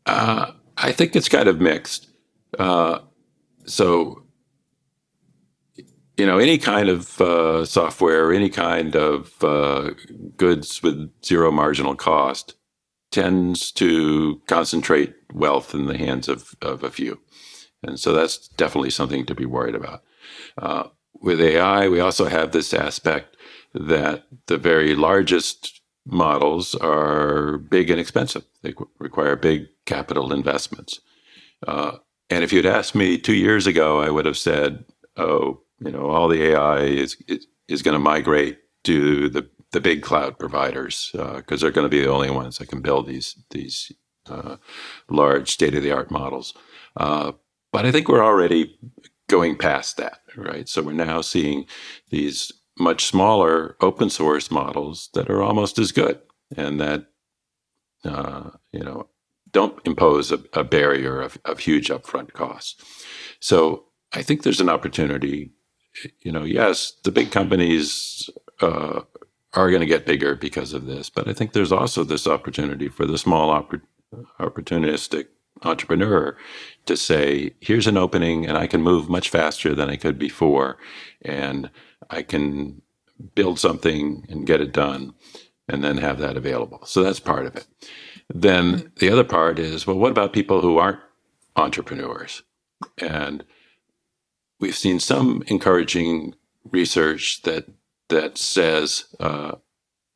I think it's kind of mixed. So, any kind of software, any kind of goods with zero marginal cost tends to concentrate wealth in the hands of a few. And so that's definitely something to be worried about. With AI, we also have this aspect that the very largest models are big and expensive. They require big capital investments. And if you'd asked me 2 years ago, I would have said, all the AI is going to migrate to the big cloud providers because they're going to be the only ones that can build these large state-of-the-art models. But I think we're already going past that, right? So we're now seeing these much smaller open source models that are almost as good and that, don't impose a barrier of huge upfront costs. So I think there's an opportunity. Yes, the big companies are going to get bigger because of this, but I think there's also this opportunity for the small opportunistic entrepreneur to say, here's an opening and I can move much faster than I could before, and I can build something and get it done and then have that available. So that's part of it. Then the other part is, well, what about people who aren't entrepreneurs? And we've seen some encouraging research that says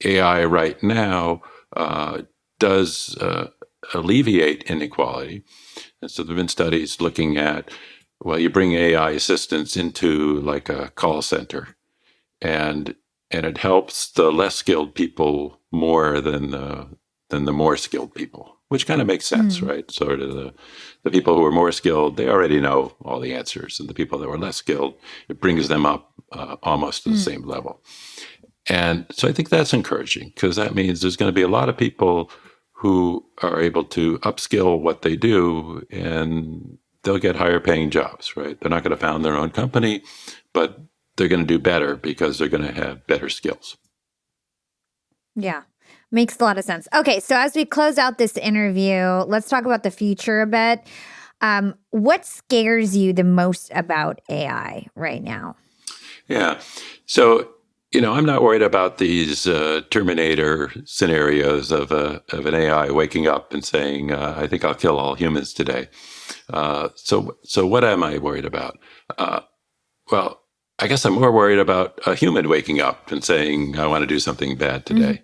AI right now does alleviate inequality. And so there have been studies looking at, well, you bring AI assistants into like a call center, and it helps the less skilled people more than the more skilled people, which kind of makes sense, right? Sort of the people who are more skilled, they already know all the answers, and the people that were less skilled, it brings them up almost to the same level. And so I think that's encouraging because that means there's going to be a lot of people who are able to upskill what they do, and they'll get higher paying jobs, right? They're not going to found their own company, but they're going to do better because they're going to have better skills. Yeah. Makes a lot of sense. Okay, so as we close out this interview, let's talk about the future a bit. What scares you the most about AI right now? Yeah. So, I'm not worried about these Terminator scenarios of an AI waking up and saying, I think I'll kill all humans today. So what am I worried about? Well, I guess I'm more worried about a human waking up and saying, I want to do something bad today.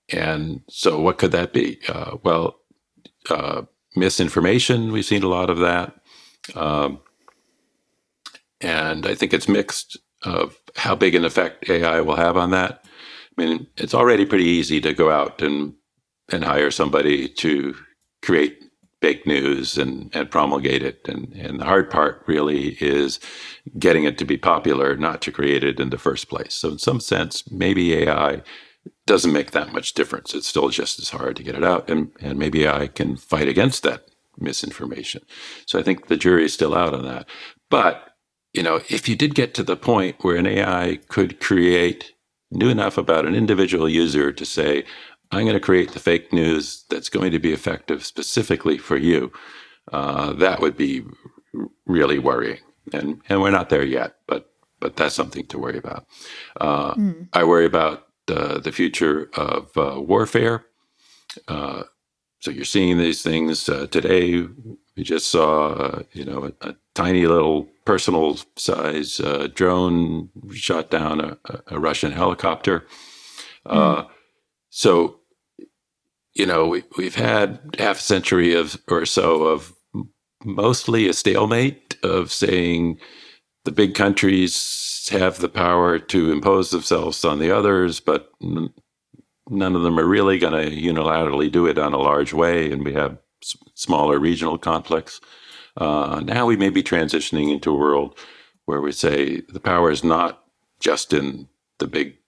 And so what could that be? Misinformation, we've seen a lot of that. And I think it's mixed of how big an effect AI will have on that. I mean, it's already pretty easy to go out and hire somebody to create fake news and promulgate it. And the hard part really is getting it to be popular, not to create it in the first place. So in some sense, maybe AI doesn't make that much difference. It's still just as hard to get it out. And maybe I can fight against that misinformation. So I think the jury is still out on that. But if you did get to the point where an AI knew enough about an individual user to say, I'm going to create the fake news that's going to be effective specifically for you, that would be really worrying. And we're not there yet, but that's something to worry about. I worry about the future of warfare. So you're seeing these things today. We just saw, a tiny little personal size drone shot down a Russian helicopter. So, we've had half a century or so of mostly a stalemate of saying the big countries have the power to impose themselves on the others, but none of them are really going to unilaterally do it on a large way, and we have smaller regional conflicts. Now we may be transitioning into a world where we say the power is not just in the big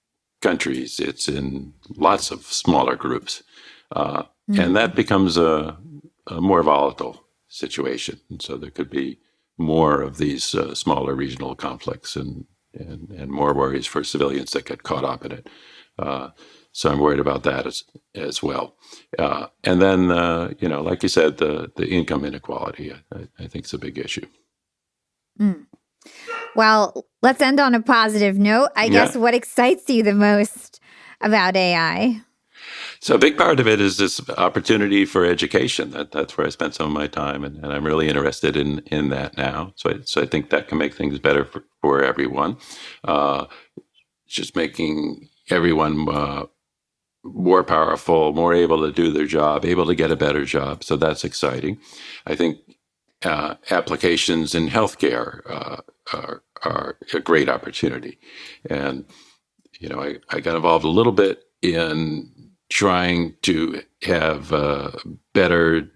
countries, it's in lots of smaller groups. And that becomes a more volatile situation. And so there could be more of these smaller regional conflicts and more worries for civilians that get caught up in it. So I'm worried about that as well. And then, like you said, the income inequality, I think is a big issue. Well, let's end on a positive note. I guess what excites you the most about AI? So a big part of it is this opportunity for education. That's where I spent some of my time, and I'm really interested in that now. So I think that can make things better for everyone. Just making everyone more powerful, more able to do their job, able to get a better job. So that's exciting. I think applications in healthcare are a great opportunity. And, I got involved a little bit in trying to have better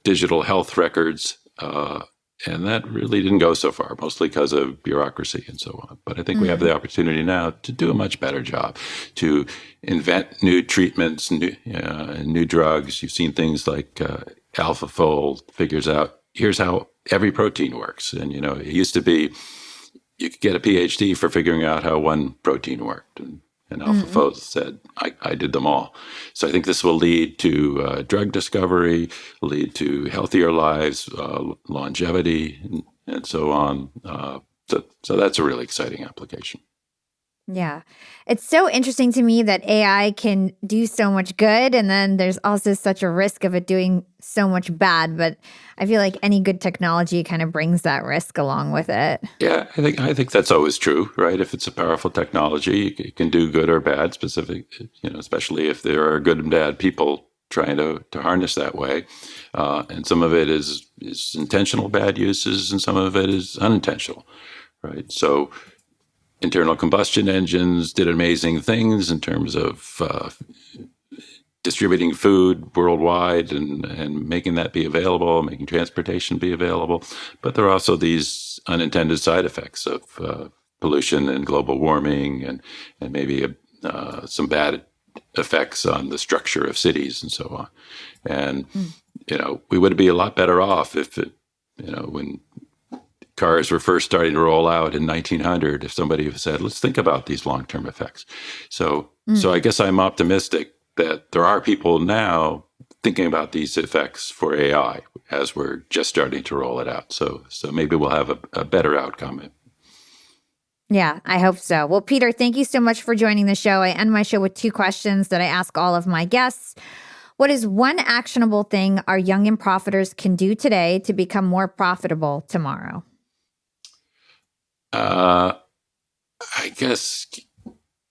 digital health records. And that really didn't go so far, mostly because of bureaucracy and so on. But I think we have the opportunity now to do a much better job, to invent new treatments, new drugs. You've seen things like AlphaFold figures out, here's how every protein works. And, it used to be you could get a PhD for figuring out how one protein worked. And AlphaFold said, I did them all. So I think this will lead to drug discovery, lead to healthier lives, longevity, and so on. So that's a really exciting application. Yeah. It's so interesting to me that AI can do so much good, and then there's also such a risk of it doing so much bad. But I feel like any good technology kind of brings that risk along with it. Yeah, I think that's always true, right? If it's a powerful technology, it can do good or bad, especially if there are good and bad people trying to harness that way. And some of it is intentional bad uses, and some of it is unintentional, right? So internal combustion engines did amazing things in terms of distributing food worldwide and making that be available, making transportation be available. But there are also these unintended side effects of pollution and global warming and maybe some bad effects on the structure of cities and so on. And, we would be a lot better off if when cars were first starting to roll out in 1900, if somebody said, let's think about these long-term effects. So I guess I'm optimistic that there are people now thinking about these effects for AI as we're just starting to roll it out. So maybe we'll have a better outcome. Yeah, I hope so. Well, Peter, thank you so much for joining the show. I end my show with 2 questions that I ask all of my guests. What is one actionable thing our young and profiters can do today to become more profitable tomorrow? I guess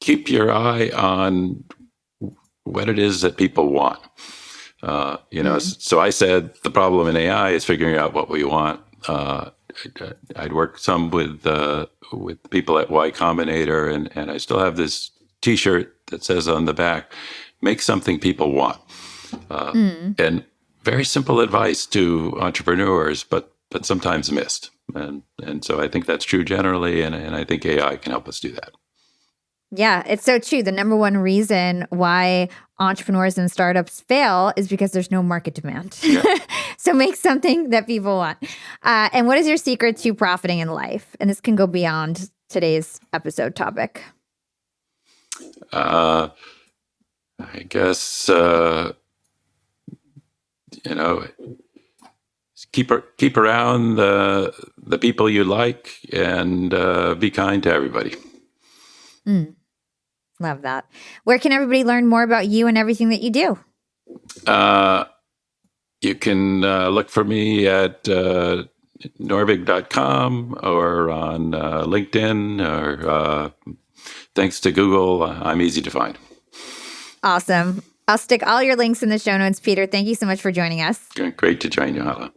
keep your eye on what it is that people want. So I said the problem in AI is figuring out what we want. I'd worked some with people at Y Combinator, and I still have this T-shirt that says on the back, "Make something people want." And very simple advice to entrepreneurs, but sometimes missed. And so I think that's true generally, and I think AI can help us do that. Yeah, it's so true. The number one reason why entrepreneurs and startups fail is because there's no market demand. Yeah. So make something that people want. And what is your secret to profiting in life? And this can go beyond today's episode topic. I guess, keep around the people you like and be kind to everybody. Love that. Where can everybody learn more about you and everything that you do? You can look for me at Norvig.com or on LinkedIn or thanks to Google, I'm easy to find. Awesome. I'll stick all your links in the show notes, Peter. Thank you so much for joining us. Great to join you, Hala.